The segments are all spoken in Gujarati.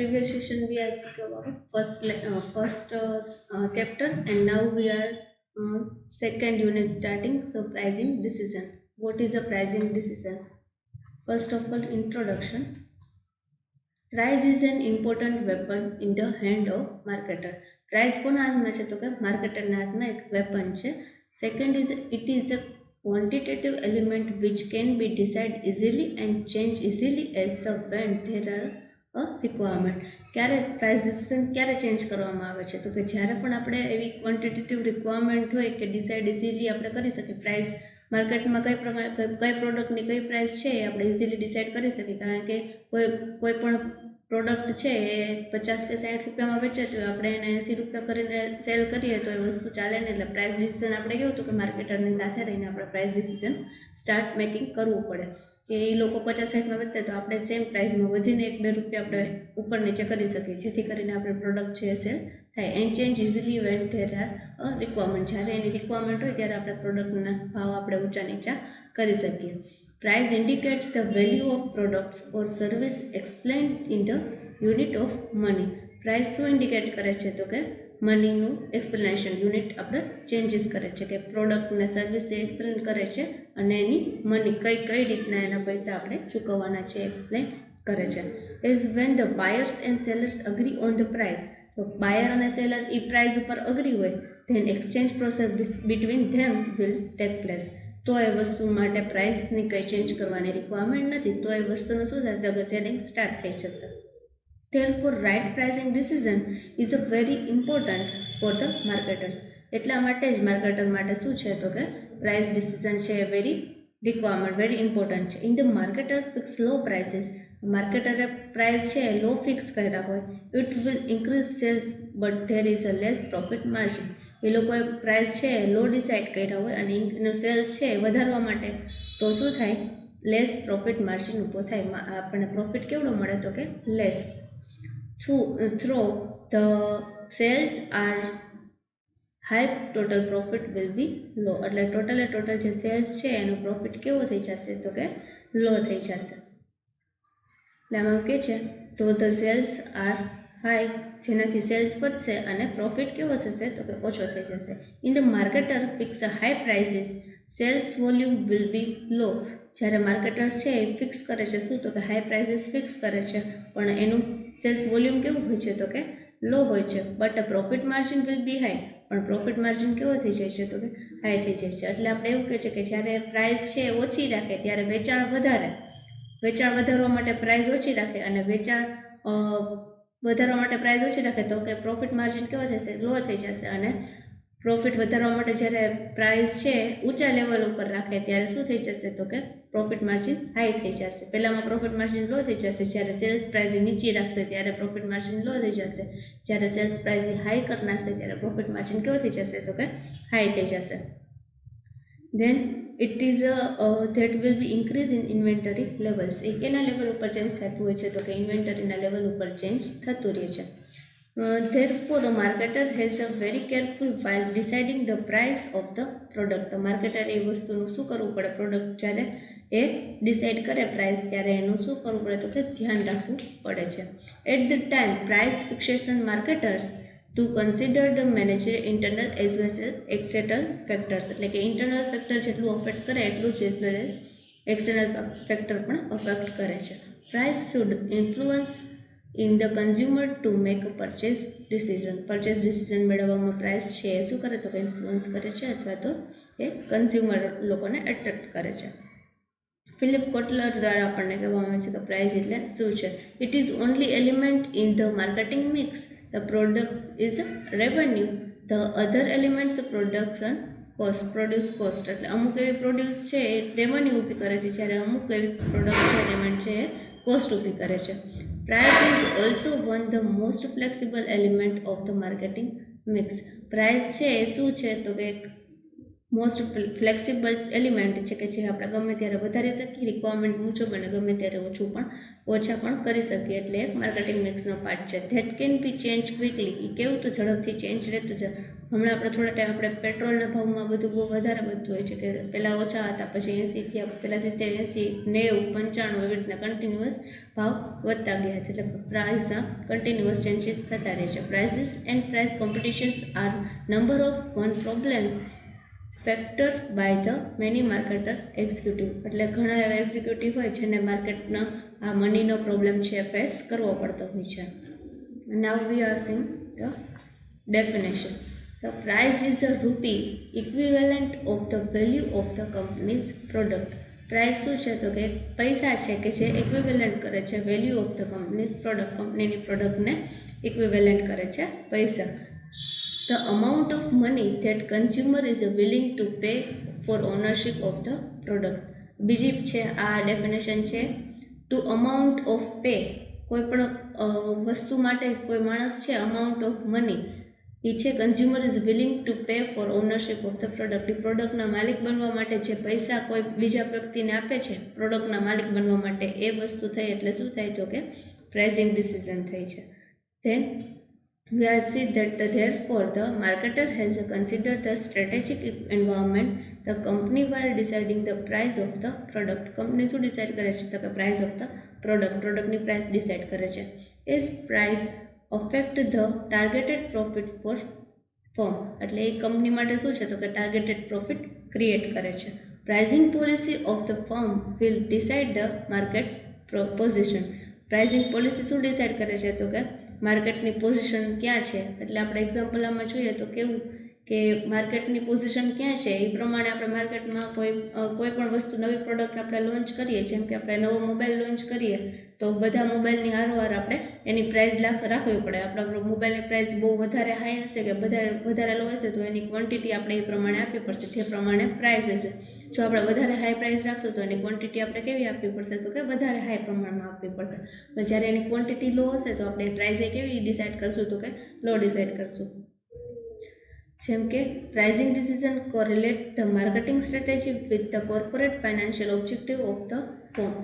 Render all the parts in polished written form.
previous session we are speaking about first chapter, and now we are second unit starting the pricing decision. What is a pricing decision? First of all, introduction. Price is an important weapon in the hand of marketer. Price કોના હાથમાં છે તો કે માર્કેટરના હાથમાં એક વેપન છે. Second is it is a quantitative element which can be decided easily and change easily as the when there are a requirement. ક્યારે પ્રાઇસ ડિસિઝન ક્યારે ચેન્જ કરવામાં આવે છે તો કે જ્યારે પણ આપણે એવી ક્વોન્ટિટેટિવ રિક્વાયરમેન્ટ હોય કે ડિસાઇડ ઇઝીલી આપણે કરી શકીએ. પ્રાઇસ માર્કેટમાં કઈ પ્રોડક્ટની કઈ પ્રાઇસ છે એ આપણે ઇઝીલી ડિસાઇડ કરી શકીએ, કારણ કે કોઈ પણ પ્રોડક્ટ છે એ 50 કે 60 રૂપિયામાં વેચાતી હોય, આપણે એને 80 રૂપિયા કરીને સેલ કરીએ તો એ વસ્તુ ચાલે ને. એટલે પ્રાઇસ ડિસિઝન આપણે કેવું હતું કે માર્કેટરની સાથે રહીને આપણે પ્રાઇસ ડિસિઝન સ્ટાર્ટ મેકિંગ કરવું પડે કે એ લોકો 50-60માં વેચતા તો આપણે સેમ પ્રાઇસમાં વધીને 1-2 રૂપિયા આપણે ઉપર નીચે કરી શકીએ, જેથી કરીને આપણે પ્રોડક્ટ છે સેલ થાય. And change easily when there are requirement. જ્યારે એની રિક્વાયરમેન્ટ હોય ત્યારે આપણે પ્રોડક્ટના ભાવ આપણે ઊંચા નીચા કરી શકીએ. Price indicates the value of products or service explained in the unit of money. Price શું ઇન્ડિકેટ કરે છે તો કે મનીનું એક્સપ્લેનેશન યુનિટ આપણે ચેન્જીસ કરે છે કે પ્રોડક્ટને સર્વિસ એ એક્સપ્લેન કરે છે અને એની મની કઈ રીતના એના પૈસા આપણે ચૂકવવાના છે એક્સપ્લેન કરે છે. Is when the buyers and sellers agree on the price. તો બાયર અને સેલર એ પ્રાઇસ ઉપર અગ્રી હોય then exchange process between them will take place. તો એ વસ્તુ માટે પ્રાઇસની કંઈ ચેન્જ કરવાની રિક્વાયરમેન્ટ નથી, તો એ વસ્તુનું શું થાય તો સેલિંગ સ્ટાર્ટ થઈ જશે. Therefore, right pricing decision is a very important for the marketers. એટલા માટે જ માર્કેટર માટે શું છે તો કે પ્રાઇસ ડિસિઝન છે એ વેરી ઇમ્પોર્ટન્ટ છે. In the marketer fix low prices. માર્કેટરે પ્રાઇસ છે લો ફિક્સ કર્યા હોય, it will increase sales but there is a less profit margin. એ લોકોએ પ્રાઇસ છે લો ડિસાઇડ કર્યા હોય અને એનું સેલ્સ છે વધારવા માટે તો શું થાય, લેસ પ્રોફિટ માર્જિન ઊભો થાય. આપણને પ્રોફિટ કેવડો મળે તો કે less. Though the sales are high total profit will be low. એટલે ટોટલ જે સેલ્સ છે એનો પ્રોફિટ કેવો થઈ જશે તો કે લો થઈ જશે. એટલે આમાં કહે છે તો ધ સેલ્સ આર હાઈ, જેનાથી સેલ્સ વધશે અને પ્રોફિટ કેવો થશે તો કે ઓછો થઈ જશે. In the marketer fix high prices sales volume will be low. જ્યારે માર્કેટર્સ છે એ ફિક્સ કરે છે શું તો કે હાઈ પ્રાઇસીસ ફિક્સ કરે છે, પણ એનું સેલ્સ વોલ્યુમ કેવું હોય છે તો કે લો હોય છે. But profit margin will be high, પણ પ્રોફિટ માર્જિન કેવો થઈ જાય છે તો કે હાઈ થઈ જાય છે. એટલે આપણે એવું કહે છે કે જ્યારે પ્રાઇસ છે ઓછી રાખે ત્યારે વેચાણ વધારવા માટે પ્રાઇસ ઓછી રાખે, અને વેચાણ વધારવા માટે પ્રાઇસ ઓછી રાખે તો કે પ્રોફિટ માર્જિન કેવો થશે, લો થઈ જશે. અને પ્રોફિટ વધારવા માટે જ્યારે પ્રાઇસ છે ઊંચા લેવલ ઉપર રાખે ત્યારે શું થઈ જશે તો કે પ્રોફિટ માર્જિન હાઈ થઈ જશે. પહેલાંમાં પ્રોફિટ માર્જિન લો થઈ જશે, જ્યારે સેલ્સ પ્રાઇસ નીચી રાખશે ત્યારે પ્રોફિટ માર્જિન લો થઈ જશે. જ્યારે સેલ્સ પ્રાઇસ હાઈ કરી નાખશે ત્યારે પ્રોફિટ માર્જિન કેવો થઈ જશે તો કે હાઈ થઈ જશે. Then it is that will be increase in inventory levels. એ કેના લેવલ ઉપર ચેન્જ થતું હોય છે તો કે ઇન્વેન્ટરીના લેવલ ઉપર ચેન્જ થતું રહે છે. Therefore, a marketer has a very careful while deciding the price of the product. તો માર્કેટર એ વસ્તુનું શું કરવું પડે, પ્રોડક્ટ જ્યારે એ ડિસાઇડ કરે પ્રાઇસ ત્યારે એનું શું કરવું પડે તો કે ધ્યાન રાખવું પડે છે. At the time price fixation marketers to consider the manager internal as well as external factors. એટલે કે ઇન્ટરનલ ફેક્ટર જેટલું અફેક્ટ કરે એટલું જ as well as external factor પણ અફેક્ટ કરે છે. Price should influence in the consumer to make a purchase decision મેળવવામાં પ્રાઇસ છે એ શું કરે તો કે ઇન્ફ્લુઅન્સ કરે છે અથવા તો એ કન્ઝ્યુમર લોકોને એટ્રેક્ટ કરે છે. ફિલિપ કોટલર દ્વારા આપણને કહેવામાં આવે છે કે પ્રાઇસ એટલે શું છે. It is only element in the marketing mix. The product is revenue, the other elements production produce cost. એટલે અમુક એવી પ્રોડ્યુસ છે એ રેવન્યુ ઊભી કરે છે, જ્યારે અમુક એવી પ્રોડક્ટ છે એલિમેન્ટ છે એ કોસ્ટ ઊભી કરે છે. Price is also one the most flexible element of the marketing mix. Price છે એ શું છે તો કે મોસ્ટ ફ્લેક્સિબલ એલિમેન્ટ છે કે જે આપણે ગમે ત્યારે વધારી શકીએ, રિક્વાયરમેન્ટ મુજબ, અને ગમે ત્યારે ઓછા પણ કરી શકીએ. એટલે એક માર્કેટિંગ મિક્સનો પાર્ટ છે. That can be change quickly. એ કેવું તો ઝડપથી ચેન્જ રહેતું છે. હમણાં આપણે થોડા ટાઈમ આપણે પેટ્રોલના ભાવમાં બધું બહુ વધારે બધું હોય છે કે પહેલાં ઓછા હતા, પછી 80 થયા, પહેલાં 70, 80, 90, 95 એવી રીતના કન્ટિન્યુઅસ ભાવ વધતા ગયા છે. એટલે પ્રાઇસના કન્ટિન્યુઅસ ચેન્જીસ થતા રહે છે. Prices and price competitions are number of one problem factor by the many marketer executive. એટલે ઘણા એવા એક્ઝિક્યુટિવ હોય જેને માર્કેટના આ મનીનો પ્રોબ્લેમ છે ફેસ કરવો પડતો હોય છે. Now we are seeing the definition. The price is a rupee equivalent of the value of the company's product. Price શું છે તો કે પૈસા છે કે જે ઇક્વિવેલન્ટ કરે છે value of the companies product. કંપનીની પ્રોડક્ટને ઇક્વિવેલન્ટ કરે છે પૈસા. The amount of money that consumer is willing to pay for ownership of the product. બીજી છે આ ડેફિનેશન છે ટુ અમાઉન્ટ ઓફ પે. કોઈ પણ વસ્તુ માટે કોઈ માણસ છે અમાઉન્ટ ઓફ મની એ છે consumer is willing to pay for ownership of the product. એ પ્રોડક્ટના માલિક બનવા માટે જે પૈસા કોઈ બીજા વ્યક્તિને આપે છે પ્રોડક્ટના માલિક બનવા માટે, એ વસ્તુ થઈ એટલે શું થાય તો કે પ્રાઇસિંગ ડિસિઝન થઈ છે. Then we have seen that therefore the marketer has considered the strategic environment the company while deciding the price of the product. Company શું ડિસાઇડ કરે છે તો કે પ્રાઇસ ઓફ ધ પ્રોડક્ટની પ્રાઇસ ડિસાઇડ કરે છે. Is price affect the targeted profit for firm. એટલે એ કંપની માટે શું છે તો કે ટાર્ગેટેડ પ્રોફિટ ક્રિએટ કરે છે. Pricing policy of the firm will decide the market position. Pricing policy શું ડિસાઇડ કરે છે તો કે માર્કેટની પોઝિશન ક્યાં છે. એટલે આપણે એક્ઝામ્પલ આમાં જોઈએ તો કેવું કે માર્કેટની પોઝિશન ક્યાં છે એ પ્રમાણે આપણે માર્કેટમાં કોઈ પણ વસ્તુ નવી પ્રોડક્ટ આપણે લોન્ચ કરીએ, જેમ કે આપણે નવો મોબાઈલ લોન્ચ કરીએ તો બધા મોબાઈલની હારોહાર આપણે એની પ્રાઇસ રાખવી પડે. આપણા મોબાઈલની પ્રાઇસ બહુ વધારે હાઈ હશે કે વધારે લો હશે તો એની ક્વોન્ટિટી આપણે એ પ્રમાણે આપવી પડશે, જે પ્રમાણે પ્રાઇસ હશે. જો આપણે વધારે હાઈ પ્રાઇસ રાખશું તો એની ક્વોન્ટિટી આપણે કેવી આપવી પડશે તો કે વધારે હાઈ પ્રમાણમાં આપવી પડશે. પણ જ્યારે એની ક્વોન્ટિટી લો હશે તો આપણે પ્રાઇસ કેવી ડિસાઇડ કરશું તો કે લો ડિસાઇડ કરશું. જેમ કે pricing decision correlate the marketing strategy with the corporate financial objective of the firm.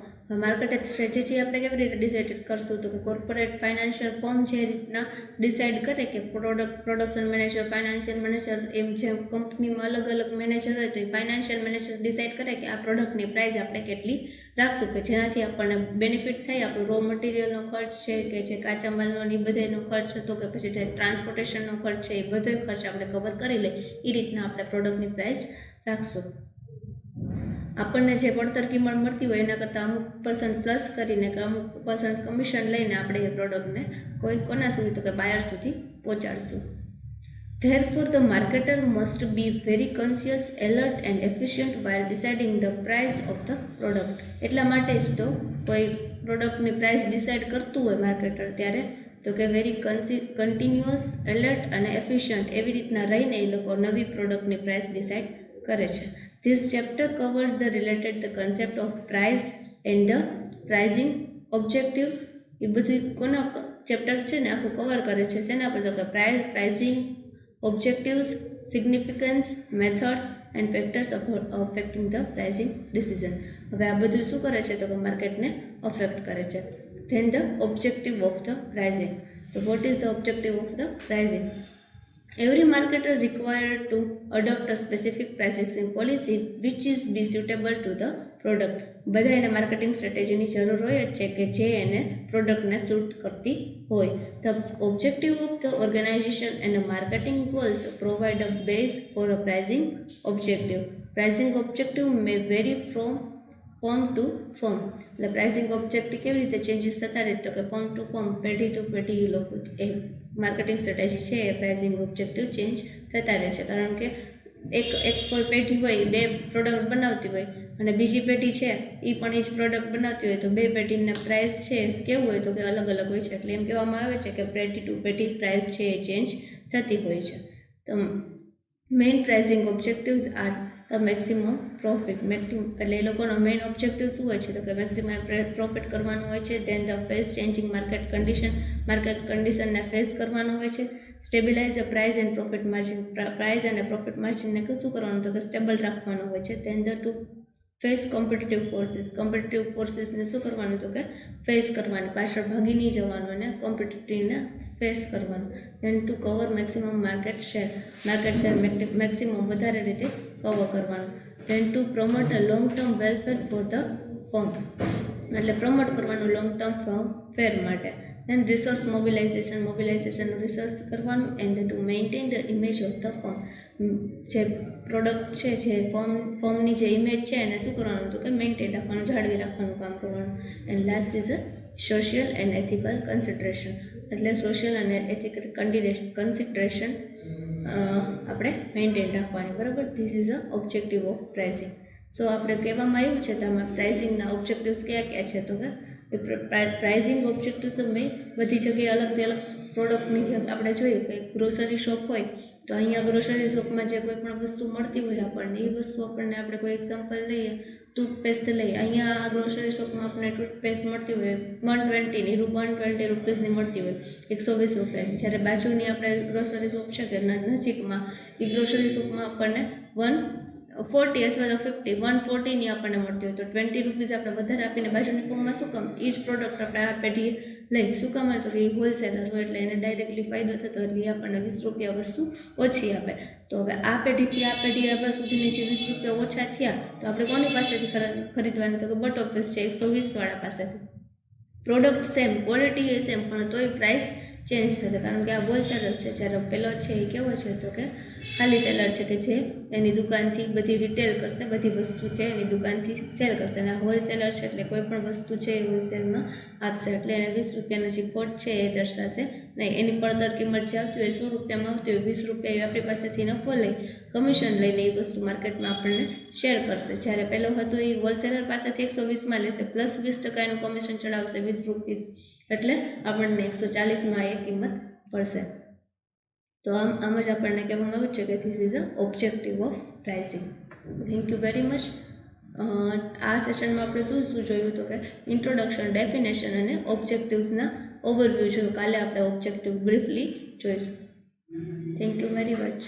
Marketing strategy આપણે કેવી રીતે ડિસાઇડ કરશું તો કે કોર્પોરેટ ફાઇનાન્શિયલ ફર્મ જે રીતના ડિસાઇડ કરે કે પ્રોડક્શન મેનેજર, ફાઇનાન્શિયલ મેનેજર, એમ જે કંપનીમાં અલગ અલગ મેનેજર હોય તો એ ફાઇનાન્શિયલ મેનેજર ડિસાઇડ કરે કે આ પ્રોડક્ટની પ્રાઇસ આપણે કેટલી રાખશું કે જેનાથી આપણને બેનિફિટ થાય. આપણો રો મટીરિયલનો ખર્ચ છે કે જે કાચા માલનો એ બધાનો ખર્ચ હતો કે પછી ટ્રાન્સપોર્ટેશનનો ખર્ચ છે, એ બધો ખર્ચ આપણે કવર કરી લઈએ એ રીતના આપણે પ્રોડક્ટની પ્રાઇસ રાખશું. આપણને જે પડતર કિંમત મળતી હોય એના કરતાં અમુક % પ્લસ કરીને કે અમુક % કમિશન લઈને આપણે એ પ્રોડક્ટને કોના સુધી તો કે બાયર સુધી પહોંચાડશું. Therefore, the marketer must be very conscious, alert and efficient while deciding the price of the product. એટલા માટે જ તો કોઈ પ્રોડક્ટની પ્રાઇસ ડિસાઇડ કરતું હોય માર્કેટર ત્યારે તો કે વેરી કન્ટિન્યુઅસ, એલર્ટ અને એફિશિયન્ટ એવી રીતના રહીને એ લોકો નવી પ્રોડક્ટની પ્રાઇસ ડિસાઇડ કરે છે. This chapter covers the related the concept of price and the pricing objectives. એ બધું કોના ચેપ્ટર છે ને આખું કવર કરે છે શેના પર તો કે pricing objectives, significance, methods and factors affecting the pricing decision. હવે આ બધું શું કરે છે તો કે માર્કેટને અફેક્ટ કરે છે. Then the objective of the pricing. So what is the objective of the pricing? Every marketer required to adopt a specific pricing policy which is be suitable to the product. બધા એને માર્કેટિંગ સ્ટ્રેટેજીની જરૂર હોય જ છે કે જે એને પ્રોડક્ટને સૂટ કરતી હોય. The objective of the organization and the marketing goals provide a base for a pricing objective. Pricing objective may vary from firm to firm. એટલે પ્રાઇસિંગ ઓબ્જેક્ટિવ કેવી રીતે ચેન્જીસ થતા રહે તો કે ફોર્મ ટુ ફોર્મ, પેઢી ટુ પેઢી એ લોકો એ માર્કેટિંગ સ્ટ્રેટેજી છે એ પ્રાઇસિંગ ઓબ્જેક્ટિવ ચેન્જ થતા રહે છે. કારણ કે એક કોઈ પેઢી હોય બે પ્રોડક્ટ બનાવતી હોય અને બીજી પેઢી છે એ પણ એ જ પ્રોડક્ટ બનાવતી હોય તો બે પેઢીના પ્રાઇસ છે કેવું હોય તો કે અલગ અલગ હોય છે. એટલે એમ કહેવામાં આવે છે કે પેઢી ટુ પેઢી પ્રાઇસ છે એ ચેન્જ થતી હોય છે. તો main pricing objectives are the maximum profit. એટલે એ લોકોનો મેઇન ઓબ્જેક્ટિવ શું હોય છે? તો કે મેક્સિમમ પ્રોફિટ કરવાનું હોય છે. Then the face changing market કન્ડિશનને ફેસ કરવાનું હોય છે. Stabilise the price and profit margin. Price અને પ્રોફિટ માર્જિનને શું કરવાનું? તો કે સ્ટેબલ રાખવાનું હોય છે. Then the to face competitive ફોર્સીસને શું કરવાનું? તો કે ફેસ કરવાની, પાછળ ભાગી નહીં જવાનું અને કોમ્પિટિટિવને ફેસ કરવાનું. Then to cover maximum market share maximum વધારે રીતે કવર કરવાનું. Then to promote a long term welfare for the firm, એટલે પ્રમોટ કરવાનું લોંગ ટર્મ ફેર માટે. ધેન રિસોર્સ મોબિલાઇઝેશન રિસર્ચ કરવાનું. And to maintain the image of the firm, જે પ્રોડક્ટ છે, જે ફર્મની જે ઇમેજ છે એને શું કરવાનું? તો કે મેન્ટેન રાખવાનું, જાળવી રાખવાનું કામ કરવાનું. And last is a social and ethical consideration, એટલે સોશિયલ અને એથિકલ કન્સિડરેશન આપણે મેન્ટેન રાખવાની. બરાબર. This is a objective of pricing. So આપણે કહેવામાં આવ્યું છે તમે પ્રાઇસિંગના ઓબ્જેક્ટિવ્સ કયા છે? તો કે પ્રાઇસિંગ ઓબ્જેક્ટિવ્સ મેં બધી જગ્યાએ અલગથી અલગ પ્રોડક્ટની જેમ આપણે જોઈએ કે ગ્રોસરી શોપ હોય તો અહીંયા ગ્રોસરી શોપમાં જે કોઈ પણ વસ્તુ મળતી હોય આપણને, એ વસ્તુ આપણે કોઈ એક્ઝામ્પલ લઈએ, ટૂથપેસ્ટ લઈએ. અહીંયા આ ગ્રોસરી શોપમાં આપણને ટૂથપેસ્ટ મળતી હોય 120 રૂપીસની મળતી હોય, 120 રૂપિયાની. જ્યારે બાજુની આપણે ગ્રોસરી શોપ છે કે નજીકમાં, એ ગ્રોસરી શોપમાં આપણને 140 અથવા તો 140ની આપણને મળતી હોય, તો 20 રૂપીસ આપણે વધારે આપીને બાજુની ફોર્મમાં શું કામ? એ જ પ્રોડક્ટ આપણે આ પેઢીએ લઈ શું કામ? તો કે એ હોલસેલર હોય એટલે એને ડાયરેક્ટલી ફાયદો થતો, એટલે એ આપણને 20 રૂપિયા વસ્તુ ઓછી આપે. તો હવે આ પેઢીથી આ પેઢી આપણા સુધીની જે 20 રૂપિયા ઓછા થયા તો આપણે કોની પાસેથી ખરીદવાની? તો કે બટ ઓફિસ છે 120 વાળા પાસેથી. પ્રોડક્ટ સેમ, ક્વોલિટી એ સેમ, પણ તોય પ્રાઇસ ચેન્જ થશે, કારણ કે આ હોલસેલર છે. જ્યારે પેલો છે એ કેવો છે? તો કે ખાલી સેલર છે કે જે એની દુકાનથી બધી રિટેલ કરશે, બધી વસ્તુ છે એની દુકાનથી સેલ કરશે. અને હોલસેલર છે એટલે કોઈ પણ વસ્તુ છે એ હોલસેલમાં આપશે, એટલે એને 20 રૂપિયાનો જે ખોટ છે એ દર્શાશે નહીં. એની પડતર કિંમત જે આવતી હોય 100 રૂપિયામાં આવતી હોય, 20 રૂપિયા આપણી પાસેથી નફો લઈ, કમિશન લઈને એ વસ્તુ માર્કેટમાં આપણને શેર કરશે. જ્યારે પેલો હતો એ હોલસેલર પાસેથી 120માં લેશે, પ્લસ 20% એનું કમિશન ચડાવશે 20 રૂપીસ, એટલે આપણને 140માં એ કિંમત પડશે. તો આમ જ આપણને કહેવામાં આવ્યું છે કે this is a objective of pricing. Thank you very much. આ સેશનમાં આપણે શું જોયું? તો કે ઇન્ટ્રોડક્શન, ડેફિનેશન અને ઓબ્જેક્ટિવ્સના ઓવરવ્યૂ જોયું. કાલે આપણે ઓબ્જેક્ટિવ બ્રીફલી જોઈશું. Thank you very much.